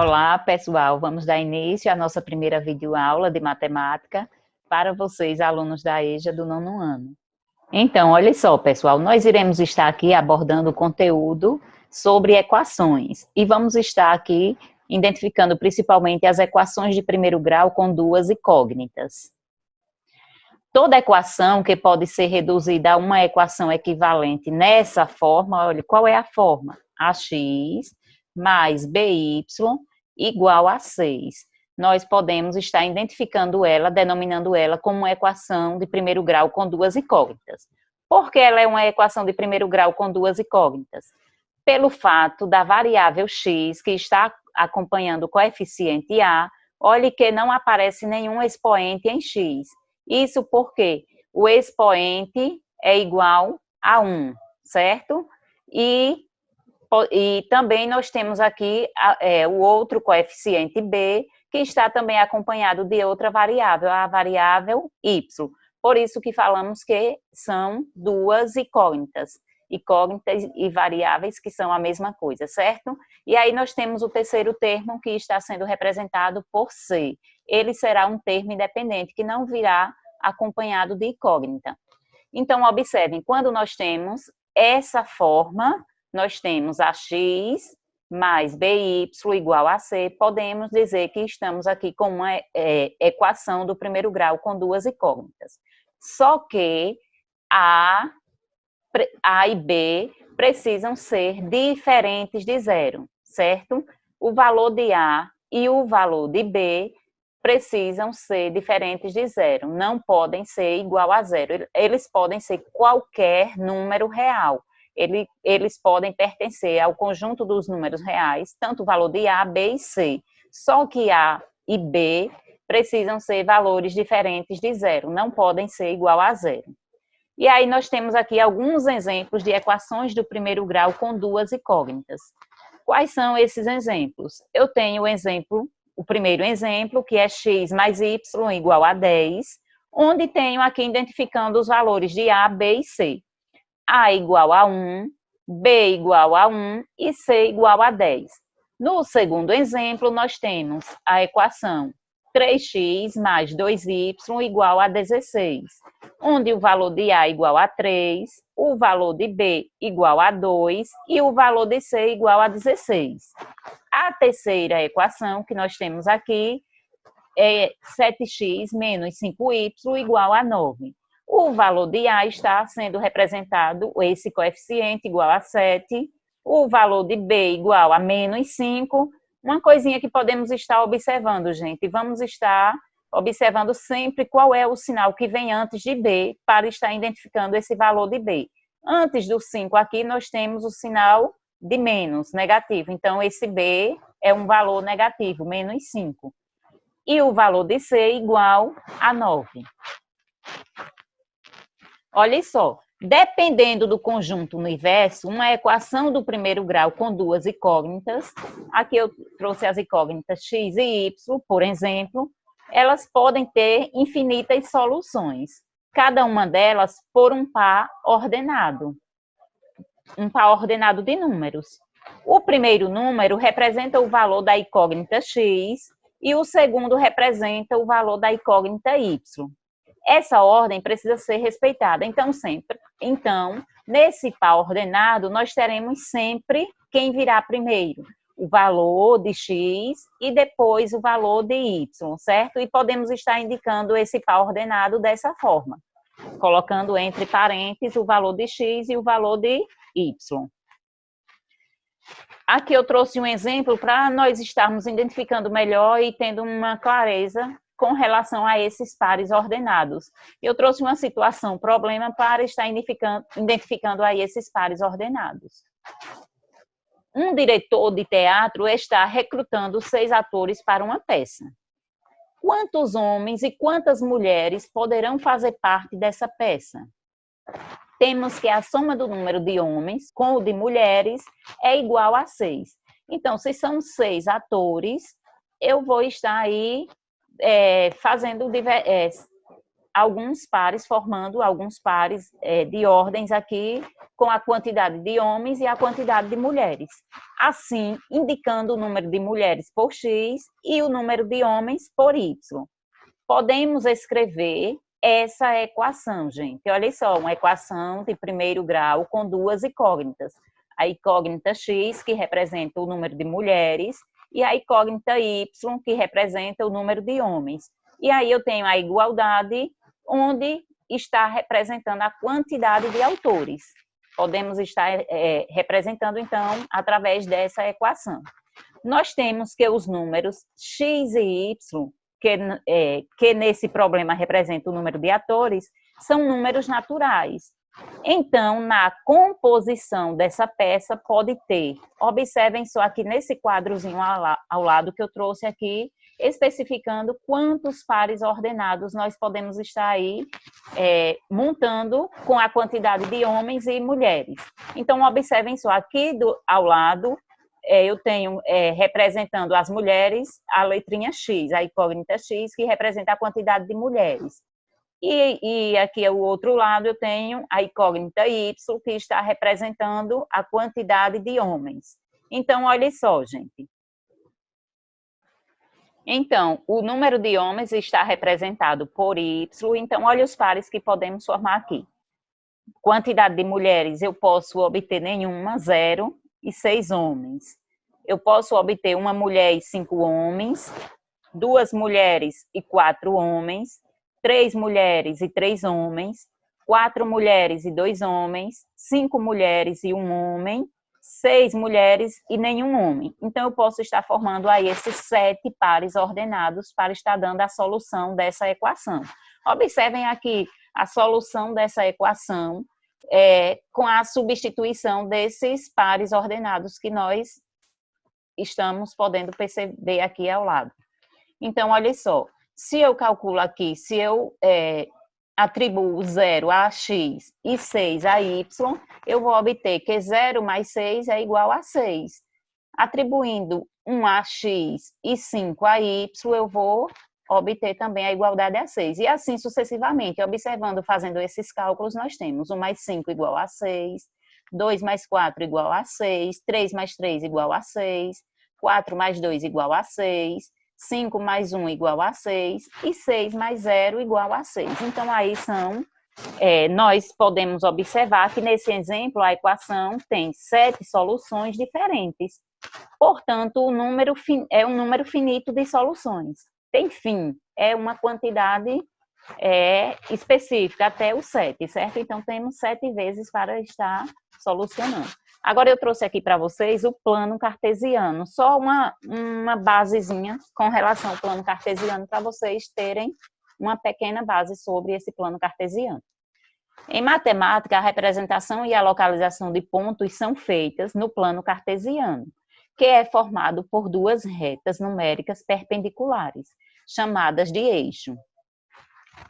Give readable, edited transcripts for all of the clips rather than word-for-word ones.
Olá, pessoal. Vamos dar início à nossa primeira videoaula de matemática para vocês, alunos da EJA do nono ano. Então, olha só, pessoal, nós iremos estar aqui abordando o conteúdo sobre equações e vamos estar aqui identificando principalmente as equações de primeiro grau com duas incógnitas. Toda equação que pode ser reduzida a uma equação equivalente nessa forma, olha, qual é a forma? Ax mais by igual a 6. Nós podemos estar identificando ela, denominando ela como uma equação de primeiro grau com duas incógnitas. Por que ela é uma equação de primeiro grau com duas incógnitas? Pelo fato da variável x, que está acompanhando o coeficiente a, olhe que não aparece nenhum expoente em x. Isso porque o expoente é igual a 1, certo? E também nós temos aqui o outro coeficiente b, que está também acompanhado de outra variável, a variável y. Por isso que falamos que são duas incógnitas e variáveis que são a mesma coisa, certo? E aí nós temos o terceiro termo que está sendo representado por c. Ele será um termo independente que não virá acompanhado de incógnita. Então, observem, quando nós temos essa forma, nós temos ax mais by igual a c, podemos dizer que estamos aqui com uma equação do primeiro grau com duas incógnitas. Só que A e B precisam ser diferentes de zero, certo? O valor de A e o valor de B precisam ser diferentes de zero, não podem ser igual a zero. Eles podem ser qualquer número real. Eles podem pertencer ao conjunto dos números reais, tanto o valor de A, B e C. Só que A e B precisam ser valores diferentes de zero, não podem ser igual a zero. E aí nós temos aqui alguns exemplos de equações do primeiro grau com duas incógnitas. Quais são esses exemplos? Eu tenho o primeiro exemplo, que é x mais y igual a 10, onde tenho aqui identificando os valores de A, B e C. A igual a 1, B igual a 1 e C igual a 10. No segundo exemplo, nós temos a equação 3x mais 2y igual a 16, onde o valor de A igual a 3, o valor de B igual a 2 e o valor de C igual a 16. A terceira equação que nós temos aqui é 7x menos 5y igual a 9. O valor de A está sendo representado, esse coeficiente igual a 7, o valor de B igual a menos 5. Uma coisinha que podemos estar observando, gente, vamos estar observando sempre qual é o sinal que vem antes de B para estar identificando esse valor de B. Antes do 5 aqui, nós temos o sinal de menos, negativo. Então, esse B é um valor negativo, menos 5. E o valor de C igual a 9. Olha só, dependendo do conjunto universo, uma equação do primeiro grau com duas incógnitas, aqui eu trouxe as incógnitas x e y, por exemplo, elas podem ter infinitas soluções, cada uma delas por um par ordenado de números. O primeiro número representa o valor da incógnita x e o segundo representa o valor da incógnita y. Essa ordem precisa ser respeitada. Então, nesse par ordenado, nós teremos sempre quem virá primeiro, o valor de x e depois o valor de y, certo? E podemos estar indicando esse par ordenado dessa forma, colocando entre parênteses o valor de x e o valor de y. Aqui eu trouxe um exemplo para nós estarmos identificando melhor e tendo uma clareza com relação a esses pares ordenados. Eu trouxe uma situação, problema, para estar identificando aí esses pares ordenados. Um diretor de teatro está recrutando 6 atores para uma peça. Quantos homens e quantas mulheres poderão fazer parte dessa peça? Temos que a soma do número de homens com o de mulheres é igual a 6. Então, se são 6 atores, eu vou estar aí fazendo alguns pares, formando alguns pares de ordens aqui com a quantidade de homens e a quantidade de mulheres. Assim, indicando o número de mulheres por X e o número de homens por Y. Podemos escrever essa equação, gente. Olha só, uma equação de primeiro grau com duas incógnitas. A incógnita X, que representa o número de mulheres, e a incógnita Y, que representa o número de homens. E aí eu tenho a igualdade, onde está representando a quantidade de autores. Podemos estar representando, então, através dessa equação. Nós temos que os números X e Y, que nesse problema representa o número de atores, são números naturais. Então, na composição dessa peça, pode ter, observem só aqui nesse quadrozinho ao lado que eu trouxe aqui, especificando quantos pares ordenados nós podemos estar aí montando com a quantidade de homens e mulheres. Então, observem só aqui ao lado, eu tenho representando as mulheres a letrinha X, a incógnita X, que representa a quantidade de mulheres. E aqui ao outro lado eu tenho a incógnita Y, que está representando a quantidade de homens. Então, olha só, gente. Então, o número de homens está representado por Y, então olha os pares que podemos formar aqui. Quantidade de mulheres, eu posso obter nenhuma, 0 e 6 homens. Eu posso obter uma mulher e 5 homens, 2 mulheres e 4 homens, 3 mulheres e 3 homens, 4 mulheres e 2 homens, 5 mulheres e 1 homem, 6 mulheres e nenhum homem. Então, eu posso estar formando aí esses 7 pares ordenados para estar dando a solução dessa equação. Observem aqui a solução dessa equação com a substituição desses pares ordenados que nós estamos podendo perceber aqui ao lado. Então, olha só, se eu calculo aqui, se eu atribuo 0 a x e 6 a y, eu vou obter que 0 mais 6 é igual a 6. Atribuindo 1 a x e 5 a y, eu vou obter também a igualdade a 6. E assim sucessivamente, observando, fazendo esses cálculos, nós temos 1 mais 5 igual a 6, 2 mais 4 igual a 6, 3 mais 3 igual a 6, 4 mais 2 igual a 6, 5 mais 1 igual a 6 e 6 mais 0 igual a 6. Então, aí nós podemos observar que nesse exemplo a equação tem 7 soluções diferentes. Portanto, o número é um número finito de soluções. Tem fim, é uma quantidade específica, até o 7, certo? Então, temos 7 vezes para estar solucionando. Agora, eu trouxe aqui para vocês o plano cartesiano, só uma basezinha com relação ao plano cartesiano, para vocês terem uma pequena base sobre esse plano cartesiano. Em matemática, a representação e a localização de pontos são feitas no plano cartesiano, que é formado por duas retas numéricas perpendiculares, chamadas de eixo.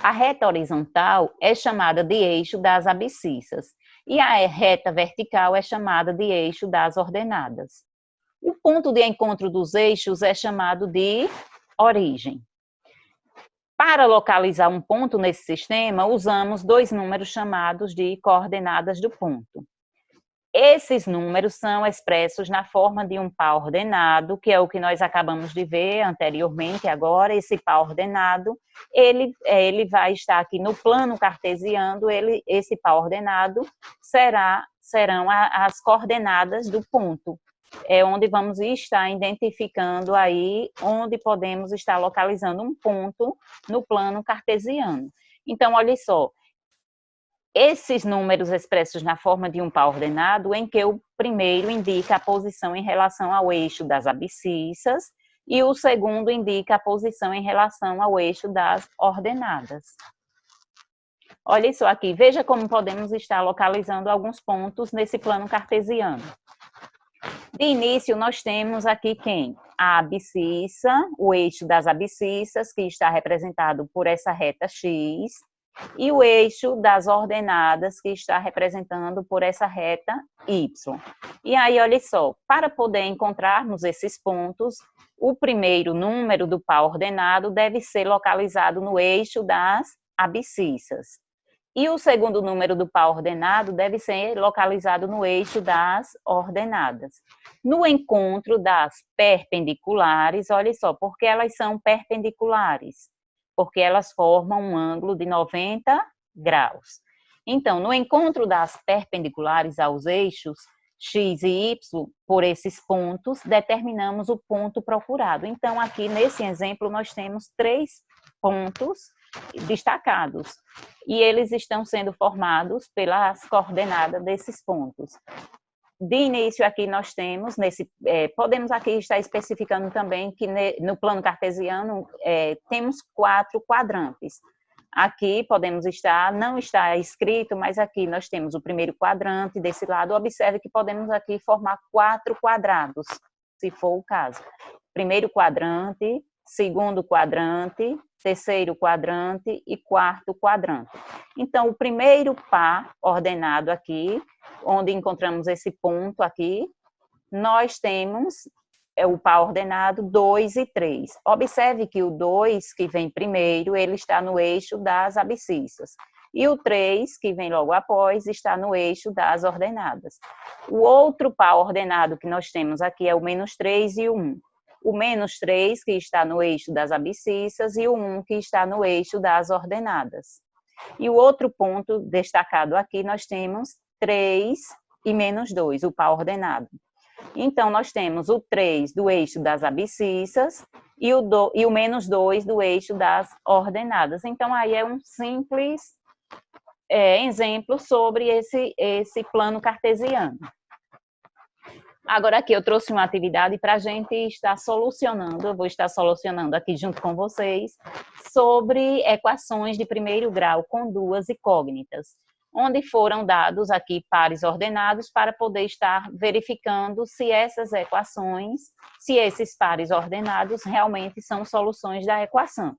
A reta horizontal é chamada de eixo das abscissas, e a reta vertical é chamada de eixo das ordenadas. O ponto de encontro dos eixos é chamado de origem. Para localizar um ponto nesse sistema, usamos dois números chamados de coordenadas do ponto. Esses números são expressos na forma de um par ordenado, que é o que nós acabamos de ver anteriormente. Agora, esse par ordenado, ele vai estar aqui no plano cartesiano, esse par ordenado serão as coordenadas do ponto, onde vamos estar identificando aí, onde podemos estar localizando um ponto no plano cartesiano. Então, olha só, esses números expressos na forma de um par ordenado, em que o primeiro indica a posição em relação ao eixo das abscissas e o segundo indica a posição em relação ao eixo das ordenadas. Olha isso aqui, veja como podemos estar localizando alguns pontos nesse plano cartesiano. De início, nós temos aqui quem? A abscissa, o eixo das abscissas, que está representado por essa reta X, e o eixo das ordenadas, que está representando por essa reta Y. E aí, olha só, para poder encontrarmos esses pontos, o primeiro número do par ordenado deve ser localizado no eixo das abscissas. E o segundo número do par ordenado deve ser localizado no eixo das ordenadas. No encontro das perpendiculares, olha só, porque elas são perpendiculares? Porque elas formam um ângulo de 90 graus. Então, no encontro das perpendiculares aos eixos X e Y, por esses pontos, determinamos o ponto procurado. Então, aqui nesse exemplo, nós temos 3 pontos destacados, e eles estão sendo formados pelas coordenadas desses pontos. De início aqui nós temos, podemos aqui estar especificando também que no plano cartesiano temos 4 quadrantes. Aqui podemos não está escrito, mas aqui nós temos o primeiro quadrante, desse lado, observe que podemos aqui formar 4 quadrados, se for o caso. Primeiro quadrante, segundo quadrante, terceiro quadrante e quarto quadrante. Então, o primeiro par ordenado aqui, onde encontramos esse ponto aqui, nós temos o par ordenado 2 e 3. Observe que o 2, que vem primeiro, ele está no eixo das abscissas. E o 3, que vem logo após, está no eixo das ordenadas. O outro par ordenado que nós temos aqui é o -3 e o 1. O -3, que está no eixo das abscissas, e o 1, que está no eixo das ordenadas. E o outro ponto destacado aqui, nós temos 3 e -2, o par ordenado. Então, nós temos o 3 do eixo das abscissas e o -2 do eixo das ordenadas. Então, aí é um simples exemplo sobre esse plano cartesiano. Agora aqui eu trouxe uma atividade para a gente estar solucionando, eu vou estar solucionando aqui junto com vocês, sobre equações de primeiro grau com duas incógnitas, onde foram dados aqui pares ordenados para poder estar verificando se essas equações, se esses pares ordenados realmente são soluções da equação.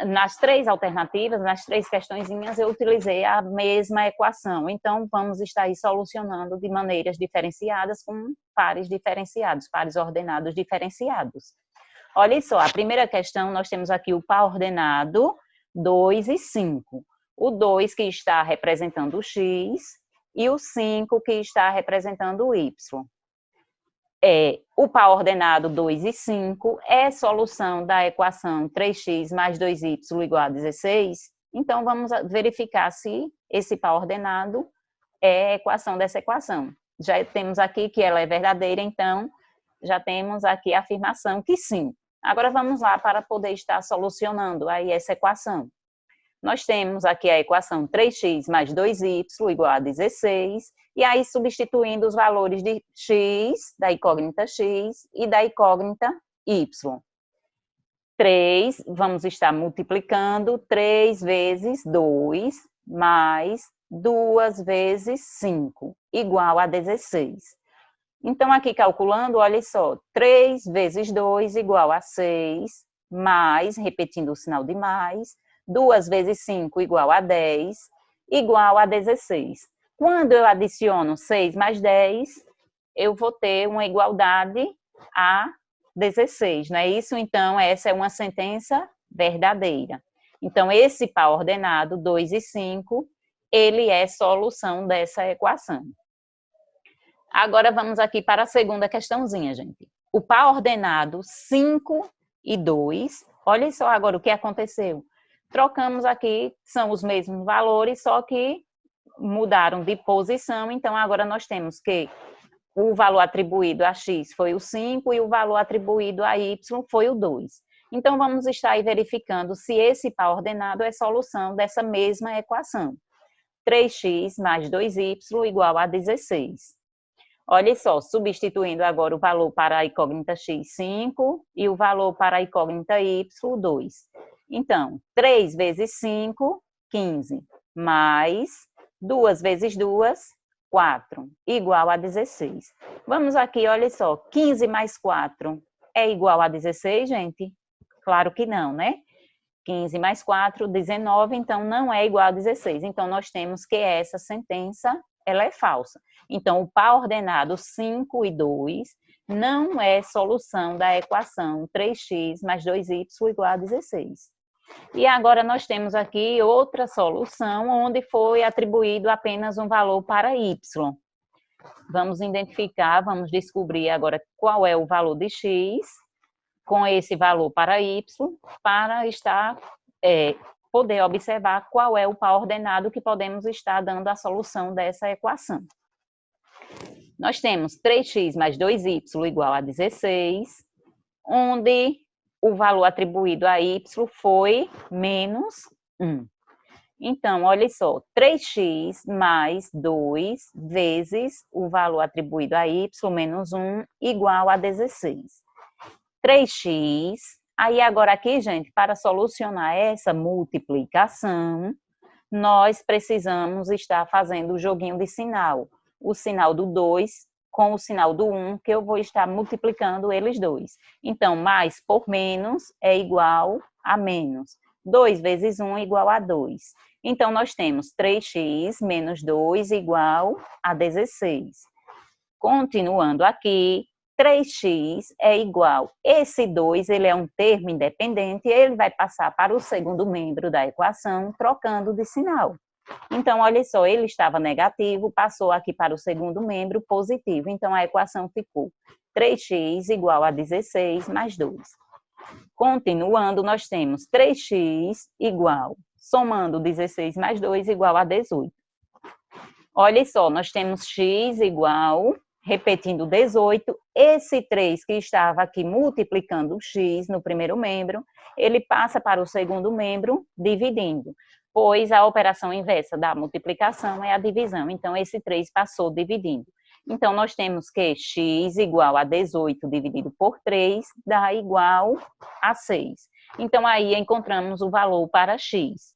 Nas 3 alternativas, nas 3 questõezinhas, eu utilizei a mesma equação. Então, vamos estar aí solucionando de maneiras diferenciadas com pares diferenciados, pares ordenados diferenciados. Olha só, a primeira questão, nós temos aqui o par ordenado 2 e 5. O 2 que está representando o x e o 5 que está representando o y. O par ordenado 2 e 5 é solução da equação 3x mais 2y igual a 16. Então, vamos verificar se esse par ordenado é a equação dessa equação. Já temos aqui que ela é verdadeira, então, já temos aqui a afirmação que sim. Agora, vamos lá para poder estar solucionando aí essa equação. Nós temos aqui a equação 3x mais 2y igual a 16, e aí substituindo os valores de x, da incógnita x, e da incógnita y. 3, vamos estar multiplicando 3 vezes 2, mais 2 vezes 5, igual a 16. Então, aqui calculando, olha só, 3 vezes 2 igual a 6, mais, repetindo o sinal de mais, 2 vezes 5 igual a 10, igual a 16. Quando eu adiciono 6 mais 10, eu vou ter uma igualdade a 16, não é isso? Então, essa é uma sentença verdadeira. Então, esse par ordenado, 2 e 5, ele é solução dessa equação. Agora, vamos aqui para a segunda questãozinha, gente. O par ordenado 5 e 2, olha só agora o que aconteceu. Trocamos aqui, são os mesmos valores, só que mudaram de posição, então agora nós temos que o valor atribuído a x foi o 5 e o valor atribuído a y foi o 2. Então, vamos estar aí verificando se esse par ordenado é solução dessa mesma equação. 3x mais 2y igual a 16. Olha só, substituindo agora o valor para a incógnita x, 5, e o valor para a incógnita y, 2. Então, 3 vezes 5, 15, mais 2 vezes 2, 4, igual a 16. Vamos aqui, olha só, 15 mais 4 é igual a 16, gente? Claro que não, né? 15 mais 4, 19, então não é igual a 16. Então, nós temos que essa sentença, ela é falsa. Então, o par ordenado 5 e 2 não é solução da equação 3x mais 2y igual a 16. E agora nós temos aqui outra solução, onde foi atribuído apenas um valor para y. Vamos identificar, vamos descobrir agora qual é o valor de x, com esse valor para y, para poder observar qual é o par ordenado que podemos estar dando a solução dessa equação. Nós temos 3x mais 2y igual a 16, onde o valor atribuído a y foi menos 1. Então, olha só, 3x mais 2 vezes o valor atribuído a y menos 1 igual a 16. 3x, aí agora aqui, gente, para solucionar essa multiplicação, nós precisamos estar fazendo o joguinho de sinal. O sinal do 2 com o sinal do 1, que eu vou estar multiplicando eles dois. Então, mais por menos é igual a menos. 2 vezes 1 igual a 2. Então, nós temos 3x menos 2 igual a 16. Continuando aqui, 3x é igual, esse 2, ele é um termo independente, ele vai passar para o segundo membro da equação, trocando de sinal. Então, olha só, ele estava negativo, passou aqui para o segundo membro positivo. Então, a equação ficou 3x igual a 16 mais 2. Continuando, nós temos 3x igual, somando 16 mais 2 igual a 18. Olha só, nós temos x igual, repetindo 18, esse 3 que estava aqui multiplicando o x no primeiro membro, ele passa para o segundo membro dividindo, pois a operação inversa da multiplicação é a divisão. Então, esse 3 passou dividindo. Então, nós temos que x igual a 18 dividido por 3 dá igual a 6. Então, aí encontramos o valor para x.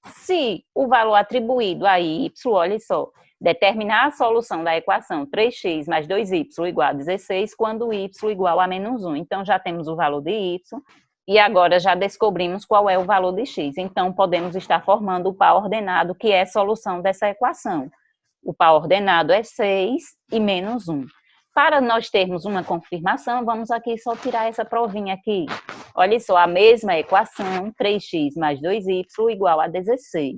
Se o valor atribuído a y, olha só, determinar a solução da equação 3x mais 2y igual a 16, quando y igual a menos 1. Então, já temos o valor de y e agora já descobrimos qual é o valor de x. Então, podemos estar formando o par ordenado, que é a solução dessa equação. O par ordenado é 6 e menos 1. Para nós termos uma confirmação, vamos aqui só tirar essa provinha aqui. Olha só, a mesma equação, 3x mais 2y igual a 16.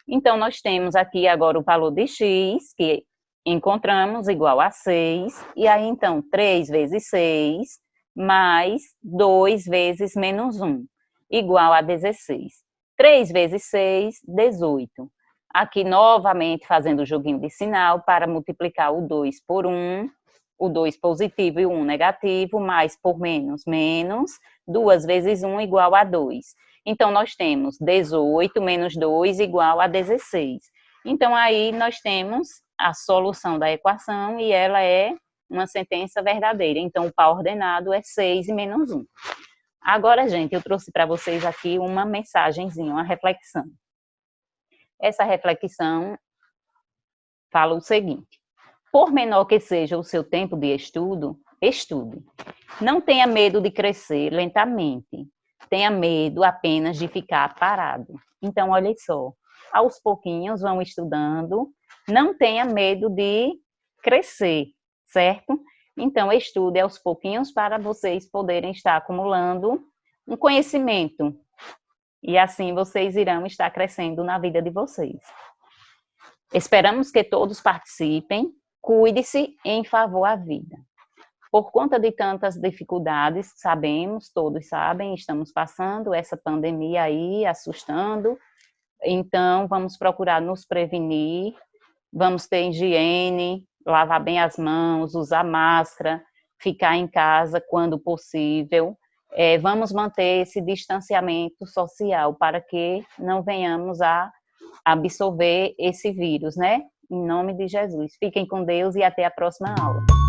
Então, nós temos aqui agora o valor de x, que encontramos igual a 6. E aí, então, 3 vezes 6 mais 2 vezes menos 1, igual a 16. 3 vezes 6, 18. Aqui, novamente, fazendo o joguinho de sinal para multiplicar o 2 por 1, o 2 positivo e o 1 negativo, mais por menos, menos, 2 vezes 1 igual a 2. Então, nós temos 18 menos 2 igual a 16. Então, aí nós temos a solução da equação e ela é uma sentença verdadeira. Então, o par ordenado é 6 e menos 1. Agora, gente, eu trouxe para vocês aqui uma mensagenzinha, uma reflexão. Essa reflexão fala o seguinte: por menor que seja o seu tempo de estudo, estude. Não tenha medo de crescer lentamente. Tenha medo apenas de ficar parado. Então, olha só, aos pouquinhos vão estudando. Não tenha medo de crescer, certo? Então, estude aos pouquinhos para vocês poderem estar acumulando um conhecimento. E assim vocês irão estar crescendo na vida de vocês. Esperamos que todos participem. Cuide-se em favor à vida. Por conta de tantas dificuldades, sabemos, todos sabem, estamos passando essa pandemia aí, assustando. Então, vamos procurar nos prevenir, vamos ter higiene, lavar bem as mãos, usar máscara, ficar em casa quando possível. Vamos manter esse distanciamento social para que não venhamos a absorver esse vírus, né? Em nome de Jesus. Fiquem com Deus e até a próxima aula.